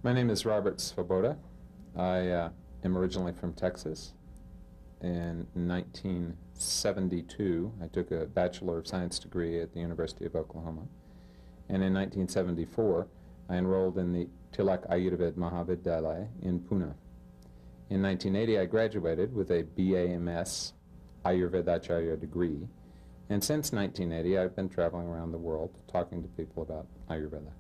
My name is Robert Svoboda. I am originally from Texas. In 1972, I took a Bachelor of Science degree at the University of Oklahoma. And in 1974, I enrolled in the Tilak Ayurveda Mahavidyalaya in Pune. In 1980, I graduated with a BA/MS Ayurvedacharya degree. And since 1980, I've been traveling around the world talking to people about Ayurveda.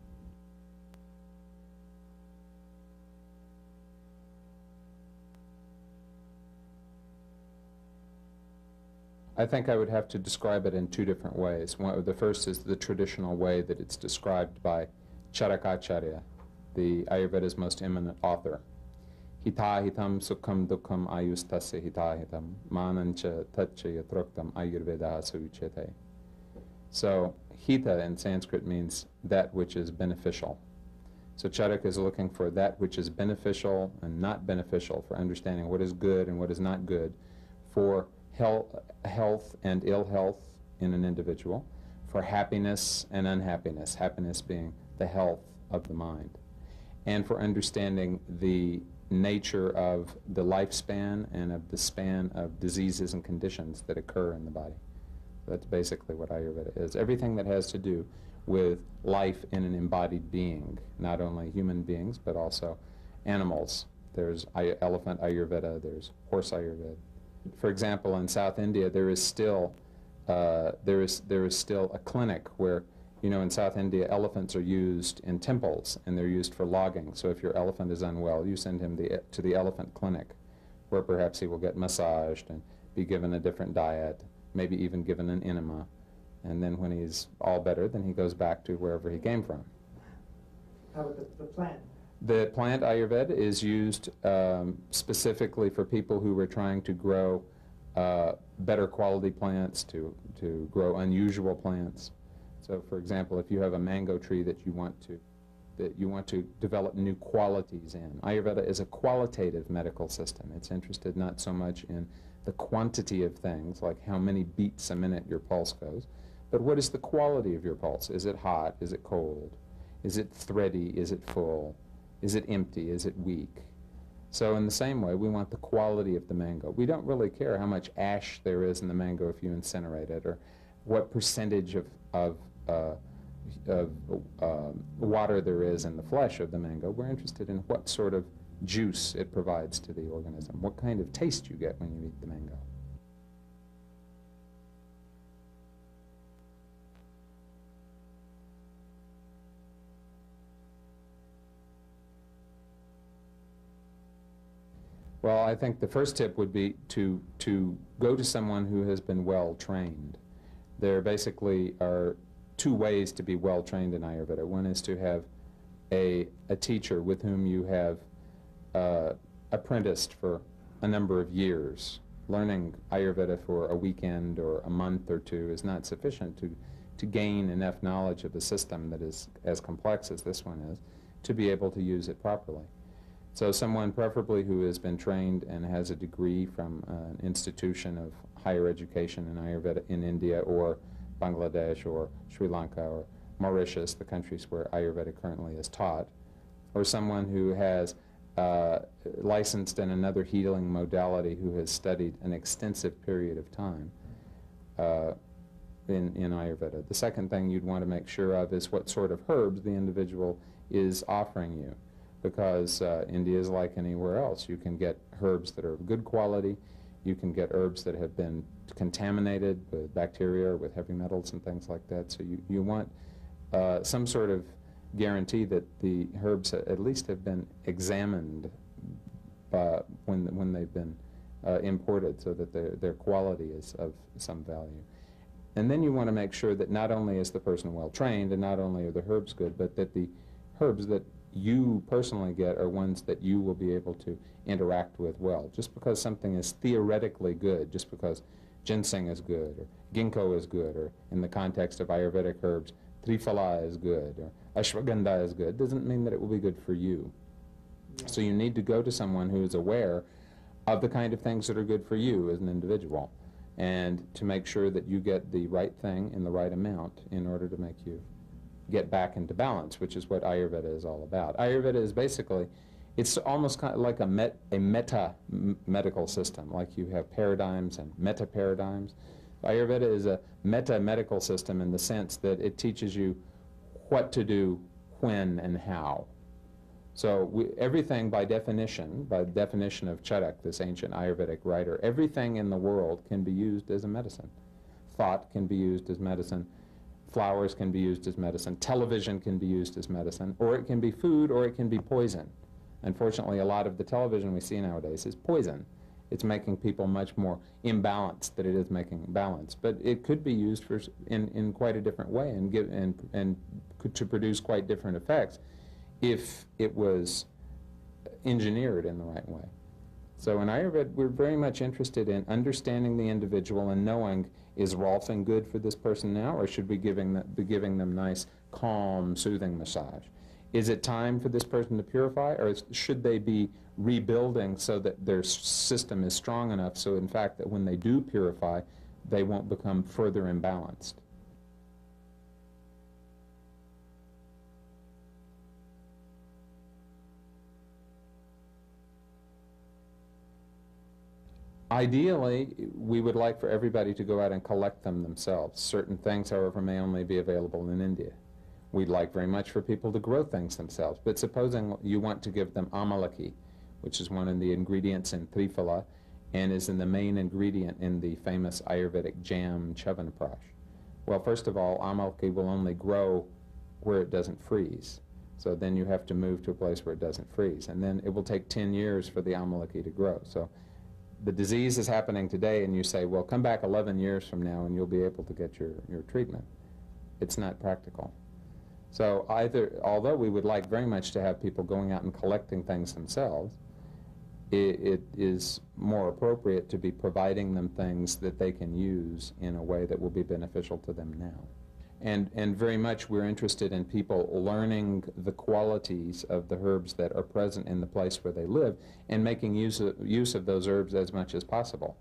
I think I would have to describe it in two different ways. The first is the traditional way that it's described by Charakacharya, the Ayurveda's most eminent author. Hitahitam sukham dukham ayustasya hitahitam manancha tatcha yatroktam ayurveda suvichete. So hita in Sanskrit means that which is beneficial. So Charaka is looking for that which is beneficial and not beneficial, for understanding what is good and what is not good, for health and ill health in an individual, for happiness and unhappiness, happiness being the health of the mind, and for understanding the nature of the lifespan and of the span of diseases and conditions that occur in the body. That's basically what Ayurveda is. Everything that has to do with life in an embodied being, not only human beings, but also animals. There's elephant Ayurveda, there's horse Ayurveda. For example, in South India, there is still a clinic where, in South India, elephants are used in temples, and they're used for logging. So if your elephant is unwell, you send him to the elephant clinic, where perhaps he will get massaged and be given a different diet, maybe even given an enema. And then when he's all better, then he goes back to wherever he came from. How about the plant? The plant Ayurveda is used specifically for people who are trying to grow better quality plants, to grow unusual plants. So, for example, if you have a mango tree that you want to develop new qualities in, Ayurveda is a qualitative medical system. It's interested not so much in the quantity of things, like how many beats a minute your pulse goes, but what is the quality of your pulse? Is it hot? Is it cold? Is it thready? Is it full? Is it empty? Is it weak? So in the same way, we want the quality of the mango. We don't really care how much ash there is in the mango if you incinerate it, or what percentage of water there is in the flesh of the mango. We're interested in what sort of juice it provides to the organism, what kind of taste you get when you eat the mango. Well, I think the first tip would be to go to someone who has been well trained. There basically are two ways to be well trained in Ayurveda. One is to have a teacher with whom you have apprenticed for a number of years. Learning Ayurveda for a weekend or a month or two is not sufficient to gain enough knowledge of a system that is as complex as this one is to be able to use it properly. So someone preferably who has been trained and has a degree from an institution of higher education in Ayurveda in India or Bangladesh or Sri Lanka or Mauritius, the countries where Ayurveda currently is taught, or someone who has licensed in another healing modality who has studied an extensive period of time in Ayurveda. The second thing you'd want to make sure of is what sort of herbs the individual is offering you, because India is like anywhere else. You can get herbs that are of good quality. You can get herbs that have been contaminated with bacteria or with heavy metals and things like that. So you want some sort of guarantee that the herbs at least have been examined when they've been imported, so that their quality is of some value. And then you want to make sure that not only is the person well trained and not only are the herbs good, but that the herbs that you personally get are ones that you will be able to interact with well. Just because something is theoretically good, just because ginseng is good, or ginkgo is good, or in the context of Ayurvedic herbs, triphala is good, or ashwagandha is good, doesn't mean that it will be good for you. Yeah. So you need to go to someone who is aware of the kind of things that are good for you as an individual, and to make sure that you get the right thing in the right amount in order to make you get back into balance, which is what Ayurveda is all about. Ayurveda is basically, it's almost kind of like a meta medical system, like you have paradigms and meta paradigms. Ayurveda is a meta medical system in the sense that it teaches you what to do, when, and how. So everything by definition of Charak, this ancient Ayurvedic writer, everything in the world can be used as a medicine. Thought can be used as medicine. Flowers can be used as medicine. Television can be used as medicine. Or it can be food, or it can be poison. Unfortunately, a lot of the television we see nowadays is poison. It's making people much more imbalanced than it is making balance. But it could be used for in quite a different way and to produce quite different effects if it was engineered in the right way. So in Ayurveda, we're very much interested in understanding the individual and knowing, is Rolfing good for this person now, or should we be giving them nice, calm, soothing massage? Is it time for this person to purify, or should they be rebuilding so that their system is strong enough so, in fact, that when they do purify, they won't become further imbalanced? Ideally, we would like for everybody to go out and collect them themselves. Certain things, however, may only be available in India. We'd like very much for people to grow things themselves. But supposing you want to give them amalaki, which is one of the ingredients in Triphala and is in the main ingredient in the famous Ayurvedic jam Chyavanprash. Well, first of all, amalaki will only grow where it doesn't freeze. So then you have to move to a place where it doesn't freeze. And then it will take 10 years for the amalaki to grow. So the disease is happening today, and you say, well, come back 11 years from now and you'll be able to get your treatment. It's not practical. So although we would like very much to have people going out and collecting things themselves, it is more appropriate to be providing them things that they can use in a way that will be beneficial to them now. And very much we're interested in people learning the qualities of the herbs that are present in the place where they live and making use of those herbs as much as possible.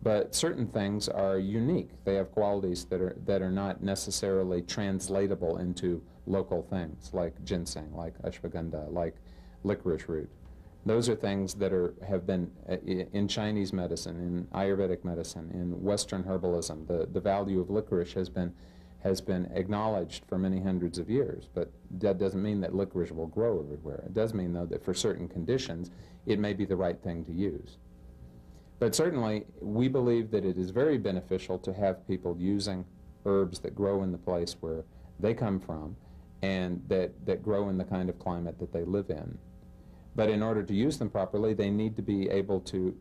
But certain things are unique. They have qualities that are not necessarily translatable into local things, like ginseng, like ashwagandha, like licorice root. Those are things that have been in Chinese medicine, in Ayurvedic medicine, in Western herbalism. The value of licorice has been acknowledged for many hundreds of years, but that doesn't mean that licorice will grow everywhere. It does mean, though, that for certain conditions, it may be the right thing to use. But certainly, we believe that it is very beneficial to have people using herbs that grow in the place where they come from and that grow in the kind of climate that they live in. But in order to use them properly, they need to be able to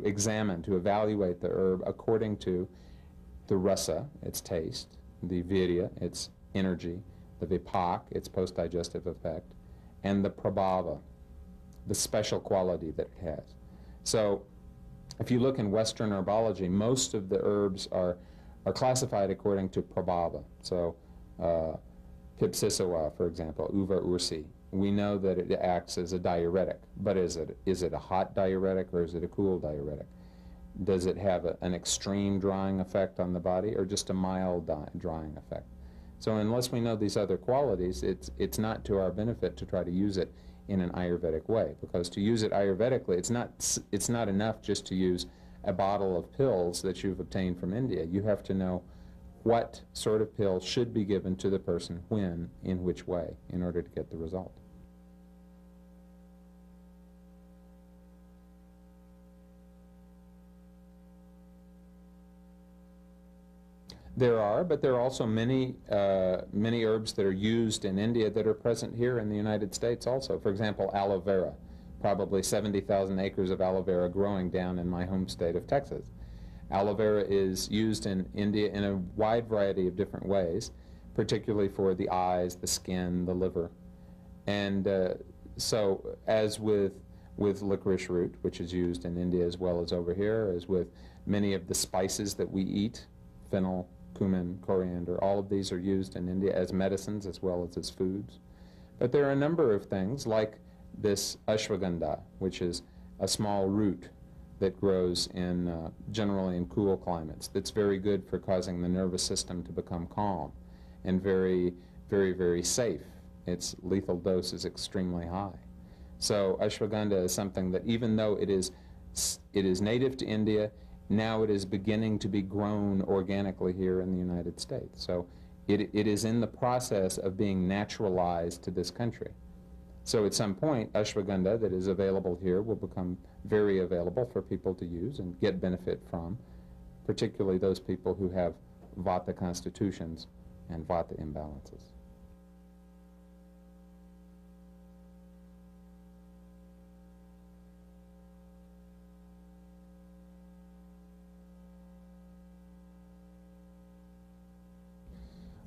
examine, to evaluate the herb according to the rasa, its taste, the virya, its energy, the vipak, its post-digestive effect, and the prabhava, the special quality that it has. So if you look in Western herbology, most of the herbs are classified according to prabhava. So Pipsissewa, for example, Uva ursi, we know that it acts as a diuretic, but is it a hot diuretic or is it a cool diuretic? Does it have an extreme drying effect on the body or just a mild drying effect? So unless we know these other qualities, it's not to our benefit to try to use it in an Ayurvedic way, because to use it Ayurvedically, it's not enough just to use a bottle of pills that you've obtained from India. You have to know what sort of pill should be given to the person when, in which way, in order to get the result. There are, but there are also many herbs that are used in India that are present here in the United States also. For example, aloe vera. Probably 70,000 acres of aloe vera growing down in my home state of Texas. Aloe vera is used in India in a wide variety of different ways, particularly for the eyes, the skin, the liver. And so as with licorice root, which is used in India as well as over here, as with many of the spices that we eat, fennel, cumin, coriander, all of these are used in India as medicines as well as foods. But there are a number of things like this ashwagandha, which is a small root that grows generally in cool climates, that's very good for causing the nervous system to become calm. and very, very, very safe. Its lethal dose is extremely high. So ashwagandha is something that, even though it is native to India, now it is beginning to be grown organically here in the United States. So it is in the process of being naturalized to this country. So at some point, ashwagandha that is available here will become very available for people to use and get benefit from, particularly those people who have vata constitutions and vata imbalances.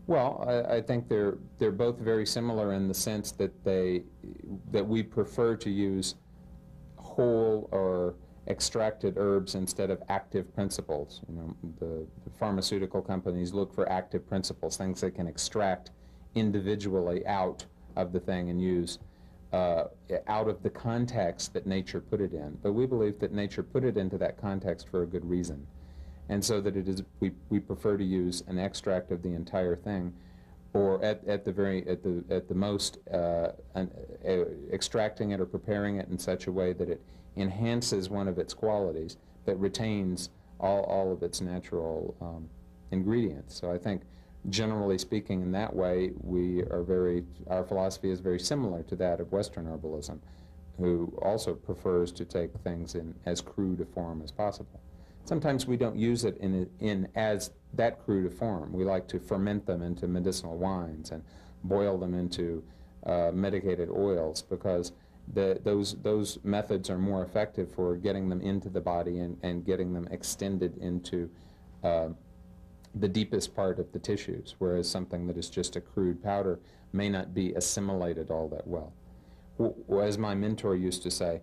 Well, I think they're both very similar in the sense that we prefer to use whole or extracted herbs instead of active principles. You know, the pharmaceutical companies look for active principles, things they can extract individually out of the thing and use out of the context that nature put it in. But we believe that nature put it into that context for a good reason. And so that it is, we prefer to use an extract of the entire thing, or at the most extracting it or preparing it in such a way that it enhances one of its qualities, but retains all of its natural ingredients. So I think, generally speaking, in that way, our philosophy is very similar to that of Western herbalism, who also prefers to take things in as crude a form as possible. Sometimes we don't use it in as that crude a form. We like to ferment them into medicinal wines and boil them into medicated oils, because those methods are more effective for getting them into the body and getting them extended into the deepest part of the tissues, whereas something that is just a crude powder may not be assimilated all that well. As my mentor used to say,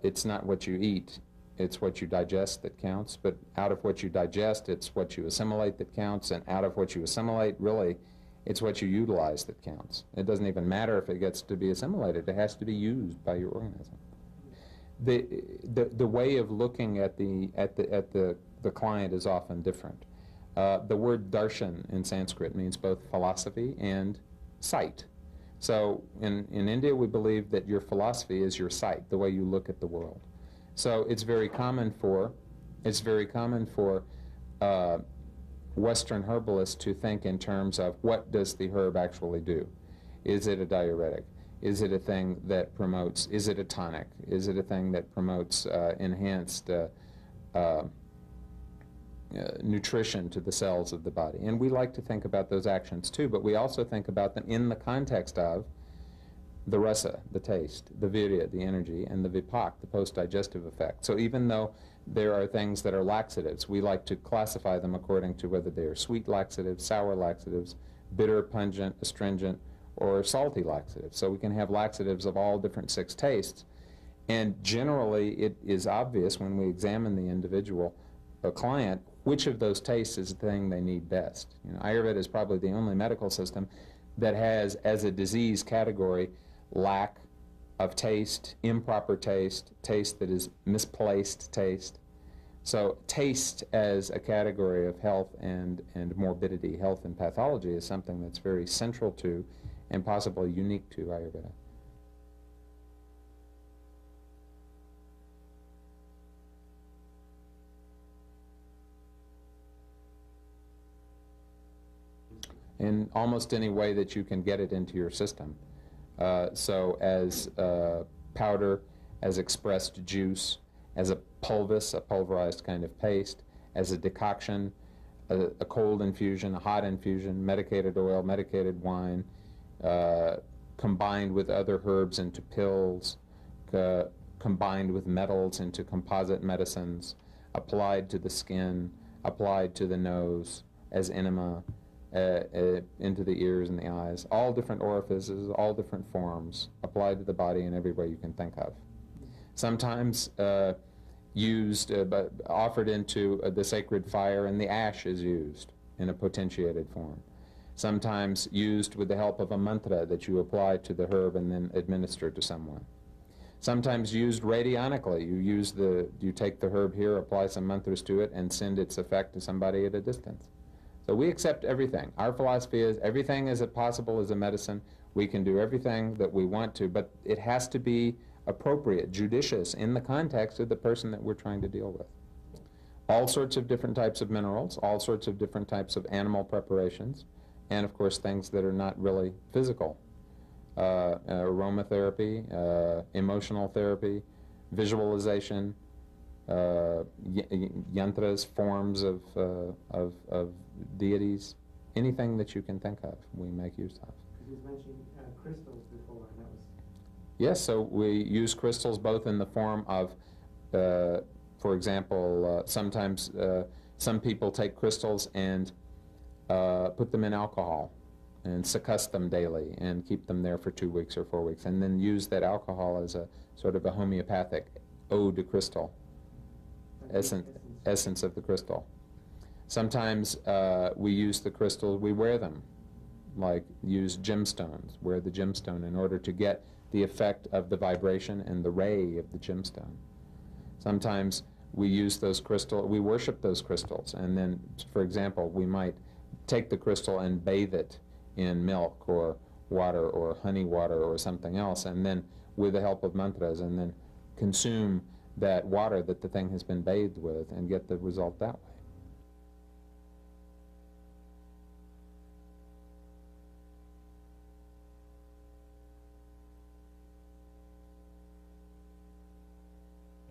it's not what you eat, it's what you digest that counts, but out of what you digest, it's what you assimilate that counts, and out of what you assimilate, really, it's what you utilize that counts. It doesn't even matter if it gets to be assimilated, it has to be used by your organism. The way of looking at the client is often different. The word darshan in Sanskrit means both philosophy and sight. So in India, we believe that your philosophy is your sight, the way you look at the world. So it's very common for Western herbalists to think in terms of, what does the herb actually do? Is it a diuretic? Is it a thing that promotes, is it a tonic? Is it a thing that promotes enhanced nutrition to the cells of the body? And we like to think about those actions too, but we also think about them in the context of the rasa, the taste, the virya, the energy, and the vipak, the post-digestive effect. So even though there are things that are laxatives, we like to classify them according to whether they are sweet laxatives, sour laxatives, bitter, pungent, astringent, or salty laxatives. So we can have laxatives of all different 6 tastes. And generally, it is obvious when we examine the individual client which of those tastes is the thing they need best. You know, Ayurveda is probably the only medical system that has, as a disease category, lack of taste, improper taste, taste that is misplaced taste. So taste as a category of health and morbidity, health and pathology, is something that's very central to and possibly unique to Ayurveda. In almost any way that you can get it into your system. So as powder, as expressed juice, as a pulvis, a pulverized kind of paste, as a decoction, a cold infusion, a hot infusion, medicated oil, medicated wine, combined with other herbs into pills, combined with metals into composite medicines, applied to the skin, applied to the nose as enema, into the ears and the eyes, all different orifices, all different forms, applied to the body in every way you can think of. Sometimes used, but offered into the sacred fire, and the ash is used in a potentiated form. Sometimes used with the help of a mantra that you apply to the herb and then administer to someone. Sometimes used radionically. You take the herb here, apply some mantras to it, and send its effect to somebody at a distance. So we accept everything. Our philosophy is everything is possible as a medicine. We can do everything that we want to, but it has to be appropriate, judicious, in the context of the person that we're trying to deal with. All sorts of different types of minerals, all sorts of different types of animal preparations, and of course things that are not really physical. Aromatherapy, emotional therapy, visualization, yantras, forms of deities, anything that you can think of, we make use of. You mentioned crystals before, and that was... Yes, so we use crystals both in the form of, for example, sometimes some people take crystals and put them in alcohol and succuss them daily and keep them there for 2 weeks or 4 weeks, and then use that alcohol as a sort of a homeopathic ode to crystal, essence of the crystal. Sometimes we use the crystals, we wear them, like use gemstones, wear the gemstone in order to get the effect of the vibration and the ray of the gemstone. Sometimes we use those crystals, we worship those crystals, and then, for example, we might take the crystal and bathe it in milk or water or honey water or something else, and then with the help of mantras, and then consume that water that the thing has been bathed with and get the result that way.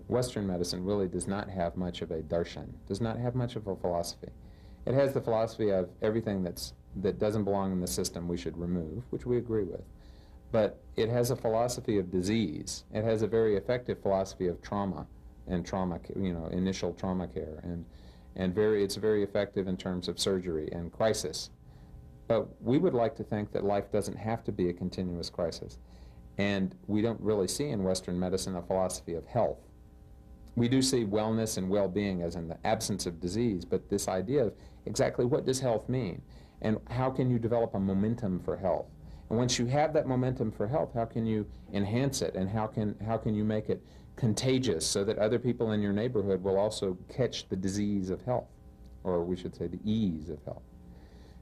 Western medicine really does not have much of a darshan, does not have much of a philosophy. It has the philosophy of everything that doesn't belong in the system we should remove, which we agree with. But it has a philosophy of disease. It has a very effective philosophy of trauma and initial trauma care, and it's very effective in terms of surgery and crisis. But we would like to think that life doesn't have to be a continuous crisis. And we don't really see in Western medicine a philosophy of health. We do see wellness and well-being as in the absence of disease, but this idea of exactly what does health mean, and how can you develop a momentum for health? And once you have that momentum for health, how can you enhance it, and how can you make it contagious so that other people in your neighborhood will also catch the disease of health, or we should say the ease of health?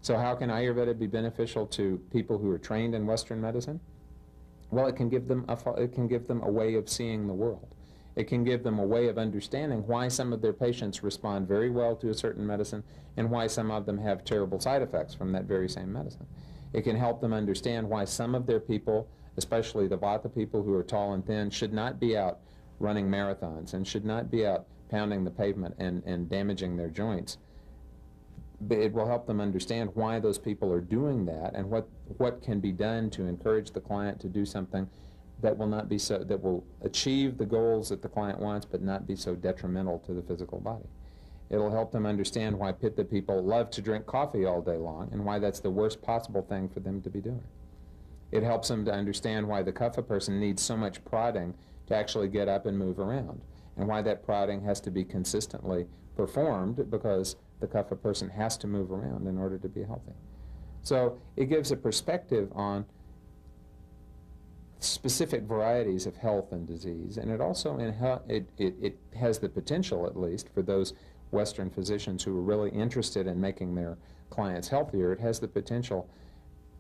So how can Ayurveda be beneficial to people who are trained in Western medicine? Well, it can give them a way of seeing the world. It can give them a way of understanding why some of their patients respond very well to a certain medicine and why some of them have terrible side effects from that very same medicine. It can help them understand why some of their people, especially the Vata people who are tall and thin, should not be out running marathons and should not be out pounding the pavement and damaging their joints. It will help them understand why those people are doing that and what can be done to encourage the client to do something that will achieve the goals that the client wants but not be so detrimental to the physical body. It'll help them understand why Pitta people love to drink coffee all day long and why that's the worst possible thing for them to be doing. It helps them to understand why the Kapha person needs so much prodding to actually get up and move around, and why that prodding has to be consistently performed because the Kapha person has to move around in order to be healthy. So it gives a perspective on specific varieties of health and disease, and it also it has the potential, at least for those Western physicians who are really interested in making their clients healthier, it has the potential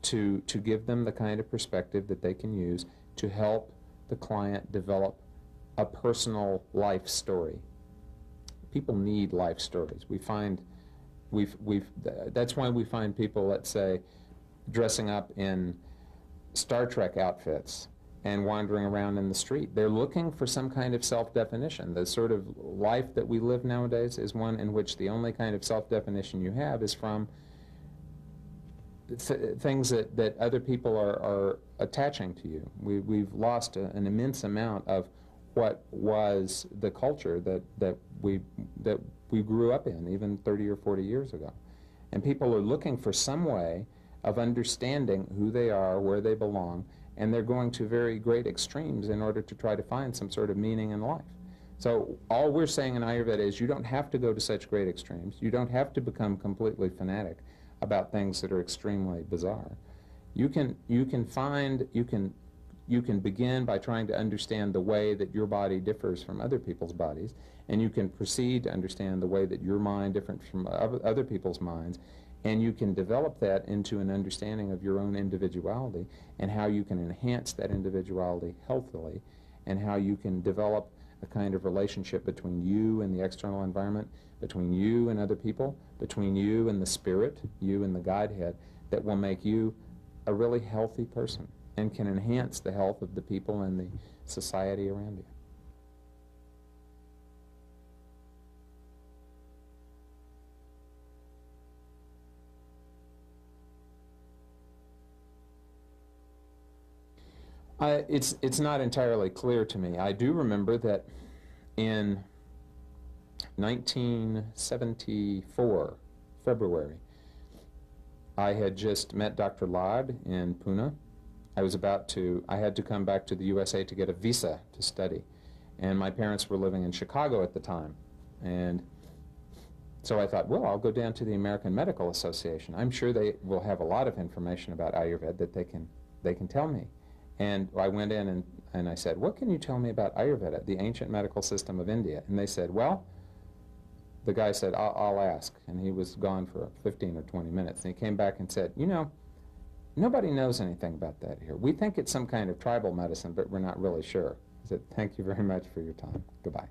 to give them the kind of perspective that they can use to help the client develop a personal life story. People need life stories. That's why we find people, let's say, dressing up in Star Trek outfits and wandering around in the street. They're looking for some kind of self-definition. The sort of life that we live nowadays is one in which the only kind of self-definition you have is from things that other people are attaching to you. We've lost an immense amount of what was the culture that we grew up in even 30 or 40 years ago. And people are looking for some way of understanding who they are, where they belong, and they're going to very great extremes in order to try to find some sort of meaning in life. So all we're saying in Ayurveda is you don't have to go to such great extremes. You don't have to become completely fanatic about things that are extremely bizarre. You can begin by trying to understand the way that your body differs from other people's bodies, and you can proceed to understand the way that your mind differs from other people's minds, And you can develop that into an understanding of your own individuality and how you can enhance that individuality healthily, and how you can develop a kind of relationship between you and the external environment, between you and other people, between you and the spirit, you and the Godhead, that will make you a really healthy person and can enhance the health of the people and the society around you. It's not entirely clear to me. I do remember that in 1974, February, I had just met Dr. Lad in Pune. I had to come back to the USA to get a visa to study. And my parents were living in Chicago at the time. And so I thought, well, I'll go down to the American Medical Association. I'm sure they will have a lot of information about Ayurveda that they can tell me. And I went in and I said, what can you tell me about Ayurveda, the ancient medical system of India? And they said, well, the guy said, I'll ask. And he was gone for 15 or 20 minutes. And he came back and said, you know, nobody knows anything about that here. We think it's some kind of tribal medicine, but we're not really sure. I said, thank you very much for your time. Goodbye.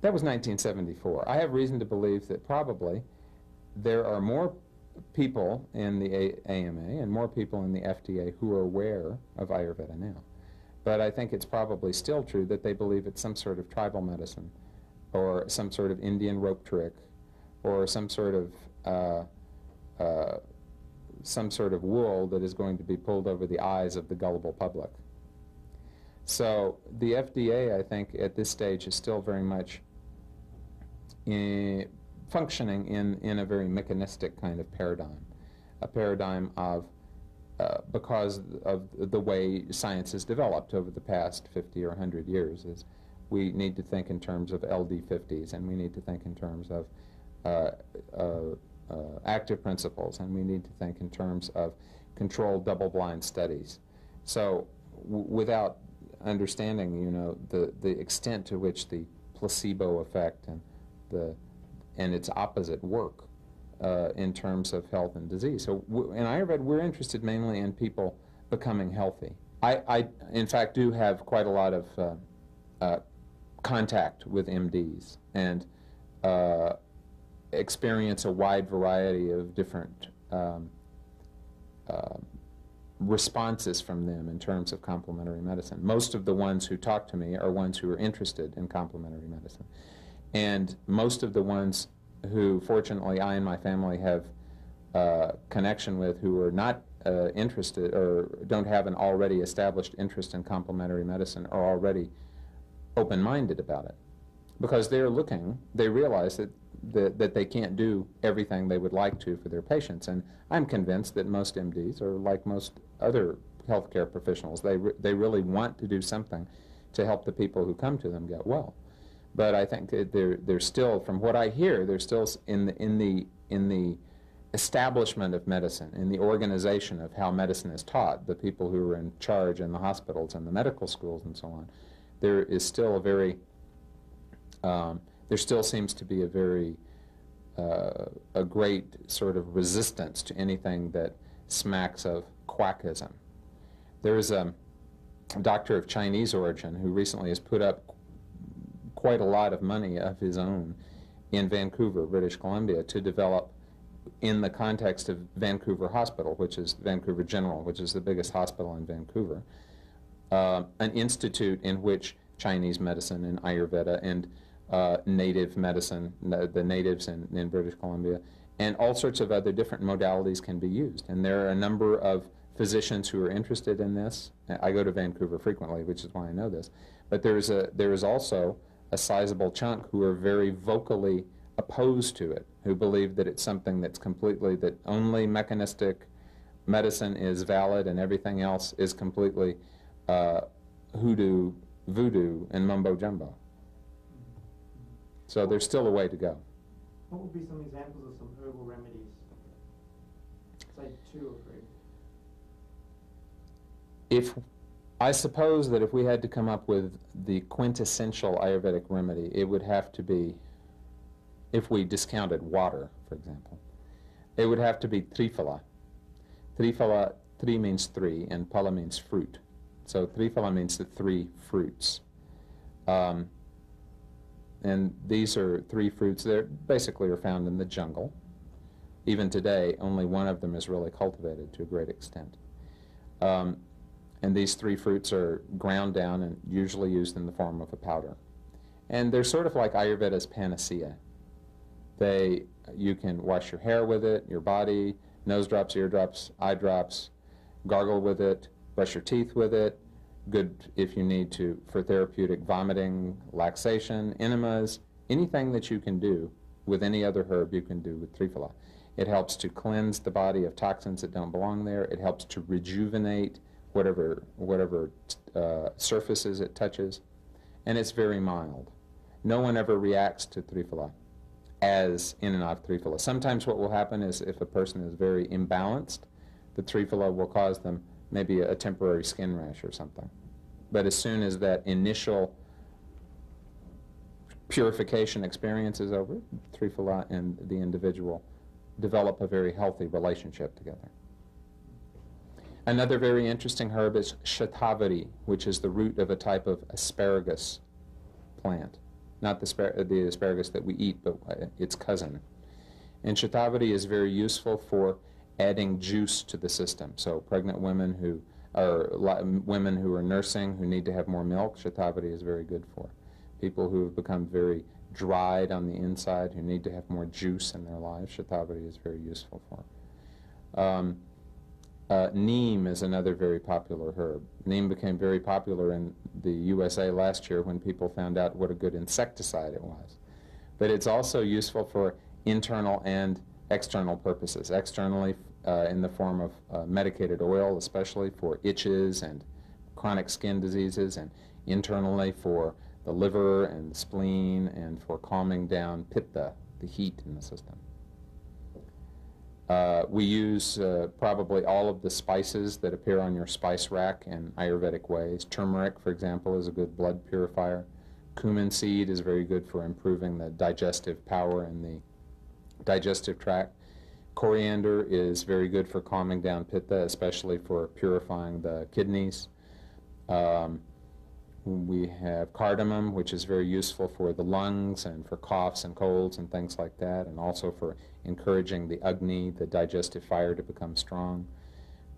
That was 1974. I have reason to believe that probably there are more people in the AMA and more people in the FDA who are aware of Ayurveda now. But I think it's probably still true that they believe it's some sort of tribal medicine, or some sort of Indian rope trick, or some sort of wool that is going to be pulled over the eyes of the gullible public. So the FDA, I think, at this stage is still very much functioning in a very mechanistic kind of paradigm, a paradigm of, because of the way science has developed over the past 50 or 100 years, is we need to think in terms of LD50s, and we need to think in terms of active principles, and we need to think in terms of controlled double-blind studies. So without understanding, you know, the extent to which the placebo effect and its opposite work in terms of health and disease. So in Ayurveda, we're interested mainly in people becoming healthy. I in fact, do have quite a lot of contact with MDs and experience a wide variety of different responses from them in terms of complementary medicine. Most of the ones who talk to me are ones who are interested in complementary medicine. And most of the ones who, fortunately, I and my family have connection with, who are not interested or don't have an already established interest in complementary medicine, are already open-minded about it. Because they're looking, they realize that they can't do everything they would like to for their patients. And I'm convinced that most MDs are like most other healthcare professionals. They really want to do something to help the people who come to them get well. But I think that they're still, from what I hear, they're still in the establishment of medicine, in the organization of how medicine is taught, the people who are in charge in the hospitals and the medical schools and so on. There is still a very, there still seems to be a very, a great sort of resistance to anything that smacks of quackism. There is a doctor of Chinese origin who recently has put up quite a lot of money of his own in Vancouver, British Columbia, to develop, in the context of Vancouver Hospital, which is Vancouver General, which is the biggest hospital in Vancouver, an institute in which Chinese medicine and Ayurveda and native medicine, the natives in British Columbia, and all sorts of other different modalities can be used. And there are a number of physicians who are interested in this. I go to Vancouver frequently, which is why I know this. But there is also a sizable chunk who are very vocally opposed to it, who believe that it's something that's completely, that only mechanistic medicine is valid and everything else is completely hoodoo, voodoo, and mumbo-jumbo. So there's still a way to go. What would be some examples of some herbal remedies? Say 2 or 3. I suppose that if we had to come up with the quintessential Ayurvedic remedy, it would have to be, if we discounted water, for example, It would have to be triphala. Triphala, tri means three, and phala means fruit. So triphala means the three fruits. And these are three fruits that basically are found in the jungle. Even today, only one of them is really cultivated to a great extent. And these three fruits are ground down and usually used in the form of a powder. And they're sort of like Ayurveda's panacea. You can wash your hair with it, your body, nose drops, ear drops, eye drops, gargle with it, brush your teeth with it. Good if you need to for therapeutic vomiting, laxation, enemas, anything that you can do with any other herb you can do with triphala. It helps to cleanse the body of toxins that don't belong there. It helps to rejuvenate whatever surfaces it touches, and it's very mild. No one ever reacts to triphala as in and out of triphala. Sometimes what will happen is if a person is very imbalanced, the triphala will cause them maybe a temporary skin rash or something. But as soon as that initial purification experience is over, triphala and the individual develop a very healthy relationship together. Another very interesting herb is shatavari, which is the root of a type of asparagus plant. Not the asparagus that we eat, but its cousin. And shatavari is very useful for adding juice to the system. So pregnant women who are nursing, who need to have more milk, shatavari is very good for. People who have become very dried on the inside, who need to have more juice in their lives, shatavari is very useful for. Neem is another very popular herb. Neem became very popular in the USA last year when people found out what a good insecticide it was. But it's also useful for internal and external purposes. Externally in the form of medicated oil, especially for itches and chronic skin diseases, and internally for the liver and the spleen and for calming down pitta, the heat in the system. We use probably all of the spices that appear on your spice rack in Ayurvedic ways. Turmeric, for example, is a good blood purifier. Cumin seed is very good for improving the digestive power in the digestive tract. Coriander is very good for calming down pitta, especially for purifying the kidneys. We have cardamom, which is very useful for the lungs and for coughs and colds and things like that, and also for encouraging the agni, the digestive fire, to become strong.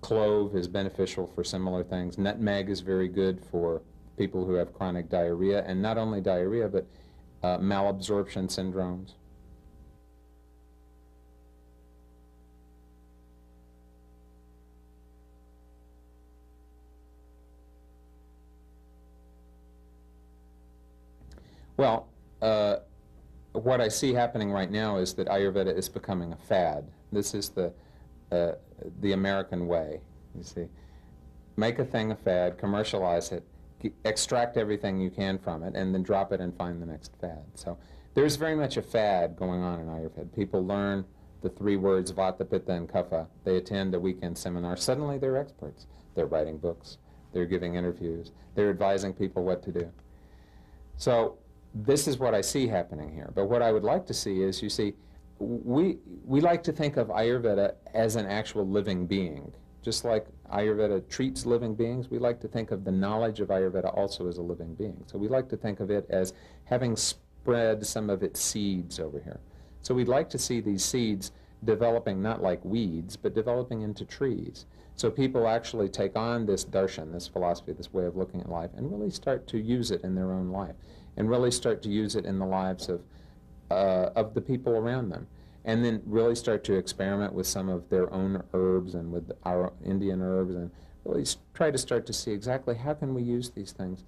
Clove is beneficial for similar things. Nutmeg is very good for people who have chronic diarrhea, and not only diarrhea, but malabsorption syndromes. Well, what I see happening right now is that Ayurveda is becoming a fad. This is the American way, you see. Make a thing a fad, commercialize it, extract everything you can from it, and then drop it and find the next fad. So there's very much a fad going on in Ayurveda. People learn the three words Vata, Pitta, and Kapha. They attend a weekend seminar. Suddenly they're experts. They're writing books. They're giving interviews. They're advising people what to do. So this is what I see happening here. But what I would like to see is, you see, we like to think of Ayurveda as an actual living being. Just like Ayurveda treats living beings, we like to think of the knowledge of Ayurveda also as a living being. So we like to think of it as having spread some of its seeds over here. So we'd like to see these seeds developing not like weeds, but developing into trees. So people actually take on this darshan, this philosophy, this way of looking at life, and really start to use it in their own life, and really start to use it in the lives of the people around them, and then really start to experiment with some of their own herbs and with our Indian herbs, and really try to start to see exactly how can we use these things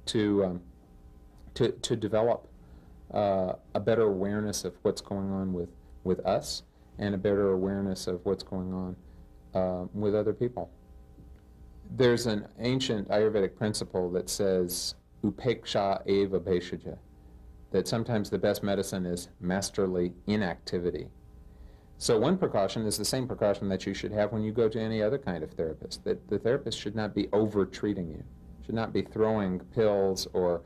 to develop a better awareness of what's going on with us, and a better awareness of what's going on with other people. There's an ancient Ayurvedic principle that says upeksha eva bheshaja, that sometimes the best medicine is masterly inactivity. So one precaution is the same precaution that you should have when you go to any other kind of therapist, that the therapist should not be over-treating you, should not be throwing pills or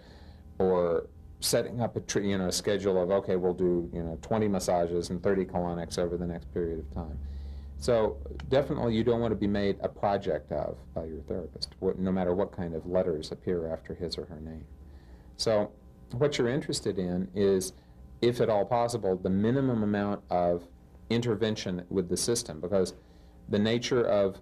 setting up a schedule of, okay, we'll do 20 massages and 30 colonics over the next period of time. So definitely you don't want to be made a project of by your therapist, no matter what kind of letters appear after his or her name. So what you're interested in is, if at all possible, the minimum amount of intervention with the system, because the nature of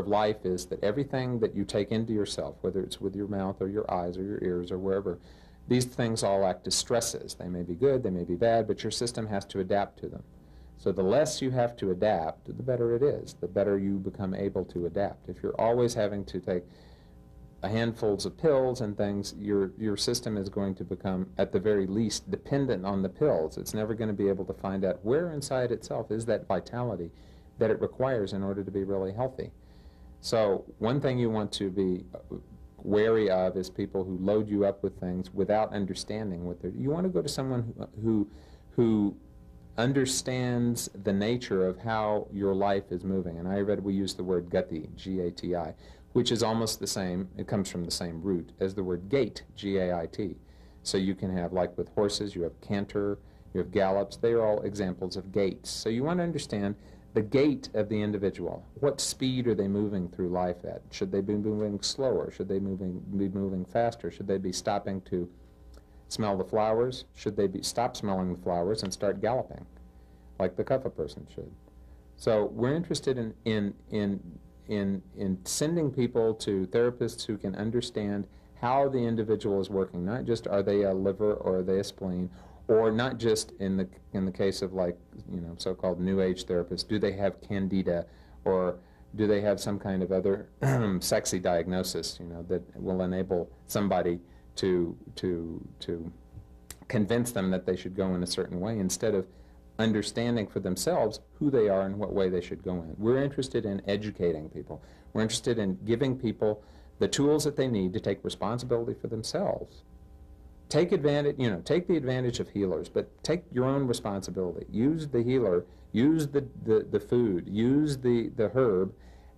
life is that everything that you take into yourself, whether it's with your mouth or your eyes or your ears or wherever, these things all act as stresses. They may be good, they may be bad, but your system has to adapt to them. So the less you have to adapt, the better it is, the better you become able to adapt. If you're always having to take handfuls of pills and things, your system is going to become, at the very least, dependent on the pills. It's never going to be able to find out where inside itself is that vitality that it requires in order to be really healthy. So one thing you want to be wary of is people who load you up with things without understanding what they're. You want to go to someone who understands the nature of how your life is moving. In Ayurveda we use the word gati, G-A-T-I, which is almost the same, it comes from the same root as the word gait, G-A-I-T. So you can have, like with horses, you have canter, you have gallops, they are all examples of gaits. So you want to understand the gait of the individual. What speed are they moving through life at? Should they be moving slower? Should they be moving faster? Should they be stopping to smell the flowers? Should they stop smelling the flowers and start galloping, like the kapha person should? So we're interested in sending people to therapists who can understand how the individual is working, not just are they a liver or are they a spleen, or not just in the case of, like, so-called New Age therapists, do they have candida, or do they have some kind of other sexy diagnosis, that will enable somebody to convince them that they should go in a certain way, instead of understanding for themselves who they are and what way they should go in. We're interested in educating people. We're interested in giving people the tools that they need to take responsibility for themselves. Take advantage, take the advantage of healers, but take your own responsibility. Use the healer, use the food, use the herb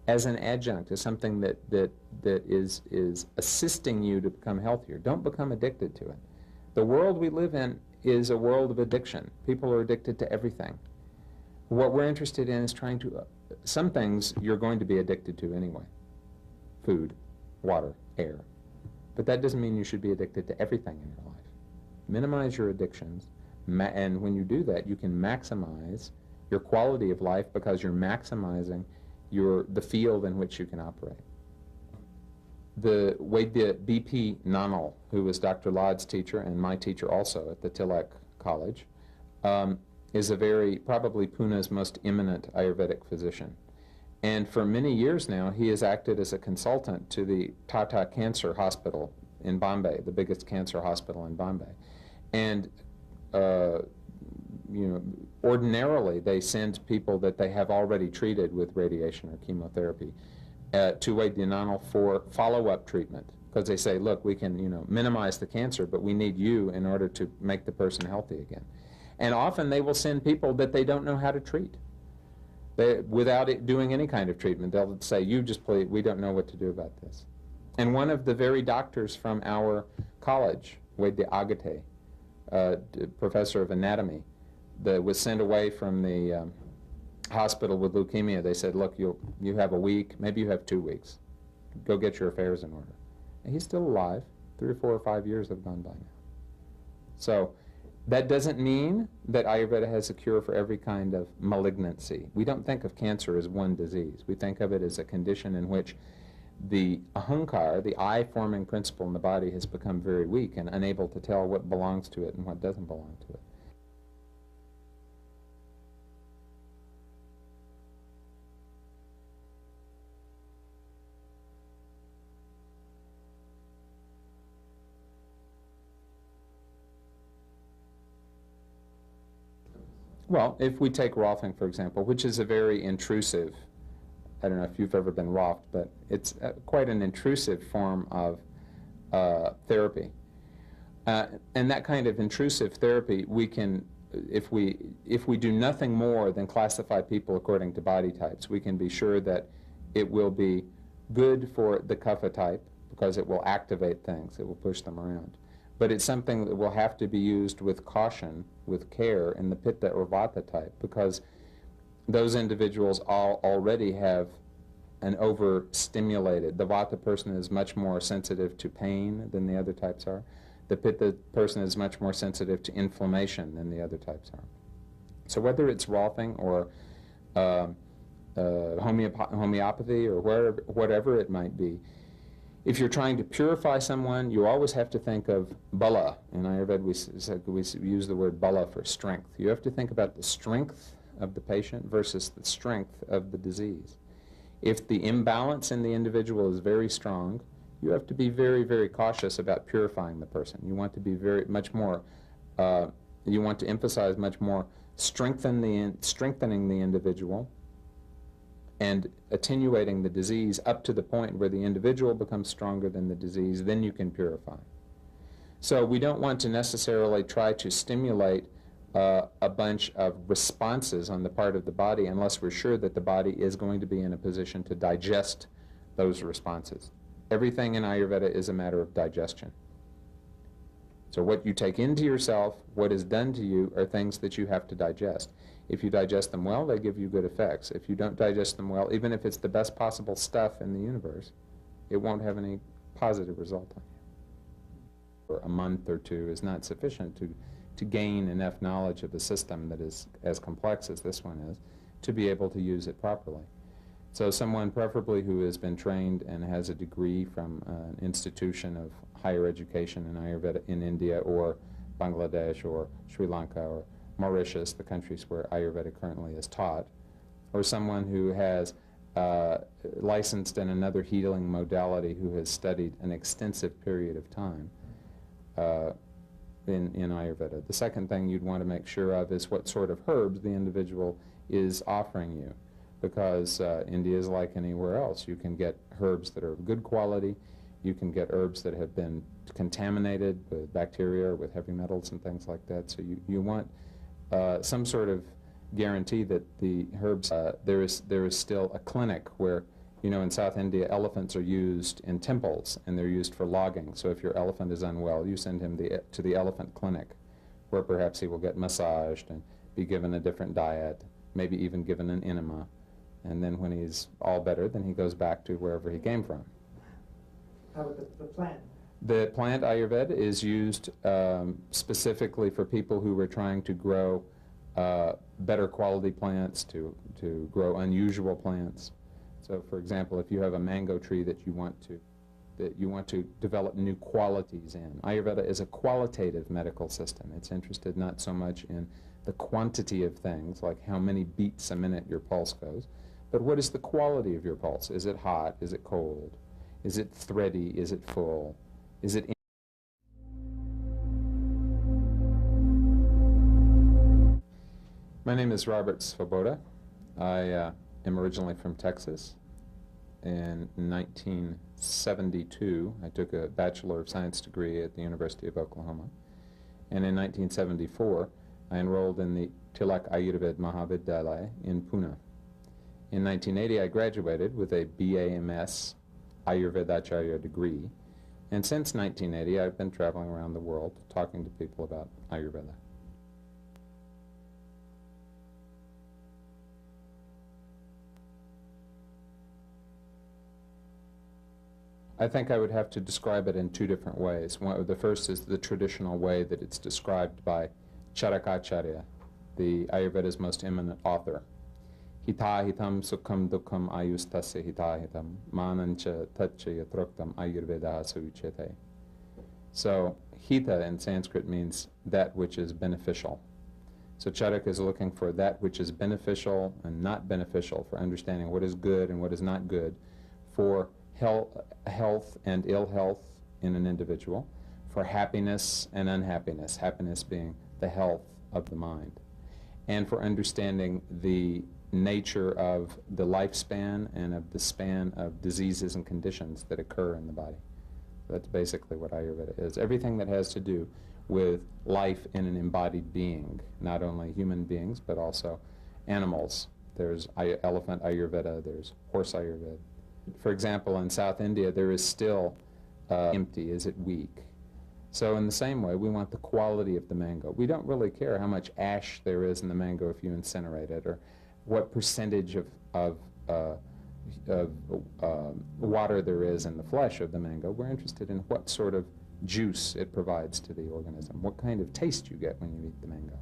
as an adjunct, as something that is assisting you to become healthier. Don't become addicted to it. The world we live in is a world of addiction. People are addicted to everything. What we're interested in is trying to, some things you're going to be addicted to anyway. Food, water, air. But that doesn't mean you should be addicted to everything in your life. Minimize your addictions, and when you do that, you can maximize your quality of life, because you're maximizing the field in which you can operate. The Vaidya B.P. Nanal, who was Dr. Laud's teacher and my teacher also at the Tilak College, is probably Pune's most eminent Ayurvedic physician. And for many years now, he has acted as a consultant to the Tata Cancer Hospital in Bombay, the biggest cancer hospital in Bombay. And ordinarily they send people that they have already treated with radiation or chemotherapy to Vaidya Nanal for follow-up treatment, because they say, look, we can minimize the cancer, but we need you in order to make the person healthy again. And often they will send people that they don't know how to treat. Without doing any kind of treatment, they'll say, you just please, we don't know what to do about this. And one of the very doctors from our college, Vaidya Agate, professor of anatomy, that was sent away from the hospital with leukemia, they said, look, you have a week, maybe you have 2 weeks. Go get your affairs in order. And he's still alive. 3 or 4 or 5 years have gone by now. So that doesn't mean that Ayurveda has a cure for every kind of malignancy. We don't think of cancer as one disease. We think of it as a condition in which the ahankar, the I-forming principle in the body, has become very weak and unable to tell what belongs to it and what doesn't belong to it. Well, if we take Rolfing, for example, which is a very intrusive, I don't know if you've ever been Rolfed, but it's quite an intrusive form of therapy. And that kind of intrusive therapy, we can, if we do nothing more than classify people according to body types, we can be sure that it will be good for the kapha type, because it will activate things, it will push them around. But it's something that will have to be used with caution, with care, in the Pitta or Vata type, because those individuals all already have an overstimulated. The Vata person is much more sensitive to pain than the other types are. The Pitta person is much more sensitive to inflammation than the other types are. So whether it's Rolfing or homeopathy or whatever it might be, if you're trying to purify someone, you always have to think of bala. In Ayurveda, we use the word bala for strength. You have to think about the strength of the patient versus the strength of the disease. If the imbalance in the individual is very strong, you have to be very, very cautious about purifying the person. You want to be much more, you want to emphasize much more strengthening the individual and attenuating the disease up to the point where the individual becomes stronger than the disease, then you can purify. So we don't want to necessarily try to stimulate a bunch of responses on the part of the body unless we're sure that the body is going to be in a position to digest those responses. Everything in Ayurveda is a matter of digestion. So what you take into yourself, what is done to you, are things that you have to digest. If you digest them well, they give you good effects. If you don't digest them well, even if it's the best possible stuff in the universe, it won't have any positive result on you. For a month or two is not sufficient to gain enough knowledge of a system that is as complex as this one is to be able to use it properly. So someone preferably who has been trained and has a degree from an institution of higher education in Ayurveda in India or Bangladesh or Sri Lanka or Mauritius, the countries where Ayurveda currently is taught, or someone who has licensed in another healing modality who has studied an extensive period of time in Ayurveda. The second thing you'd want to make sure of is what sort of herbs the individual is offering you, because India is like anywhere else. You can get herbs that are of good quality. You can get herbs that have been contaminated with bacteria or with heavy metals and things like that. So you want some sort of guarantee that the herbs, there is still a clinic where, you know, in South India, elephants are used in temples and they're used for logging. So if your elephant is unwell, you send him to the elephant clinic, where perhaps he will get massaged and be given a different diet, maybe even given an enema. And then when he's all better, then he goes back to wherever he came from. How about the plant? The plant Ayurveda is used specifically for people who are trying to grow better quality plants, to grow unusual plants. So, for example, if you have a mango tree that you want to develop new qualities in, Ayurveda is a qualitative medical system. It's interested not so much in the quantity of things, like how many beats a minute your pulse goes, but what is the quality of your pulse? Is it hot? Is it cold? Is it thready? Is it full? Is it My name is Robert Svoboda. I am originally from Texas. In 1972, I took a Bachelor of Science degree at the University of Oklahoma. And in 1974, I enrolled in the Tilak Ayurveda Mahavidyalaya in Pune. In 1980, I graduated with a BA/MS Ayurvedacharya degree. And since 1980, I've been traveling around the world talking to people about Ayurveda. I think I would have to describe it in two different ways. The first is the traditional way that it's described by Charakacharya, the Ayurveda's most eminent author. Hita hitam sukham dukham ayustasya hita hitam manancha tatcha yatroktam ayurveda suvichete. So hita in Sanskrit means that which is beneficial. So Charaka is looking for that which is beneficial and not beneficial, for understanding what is good and what is not good, for health and ill health in an individual, for happiness and unhappiness, happiness being the health of the mind, and for understanding the nature of the lifespan and of the span of diseases and conditions that occur in the body. That's basically what Ayurveda is. Everything that has to do with life in an embodied being, not only human beings, but also animals. There's elephant Ayurveda, there's horse Ayurveda. For example, in South India, there is still empty. Is it weak? So in the same way, we want the quality of the mango. We don't really care how much ash there is in the mango if you incinerate it, or what percentage of water there is in the flesh of the mango. We're interested in what sort of juice it provides to the organism, what kind of taste you get when you eat the mango.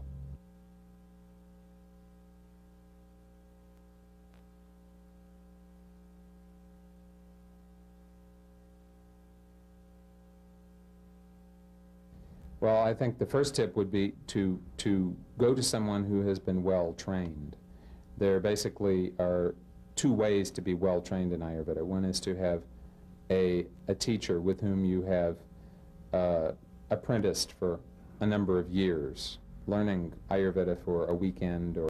Well, I think the first tip would be to go to someone who has been well trained. There basically are two ways to be well trained in Ayurveda. One is to have a teacher with whom you have apprenticed for a number of years, learning Ayurveda for a weekend or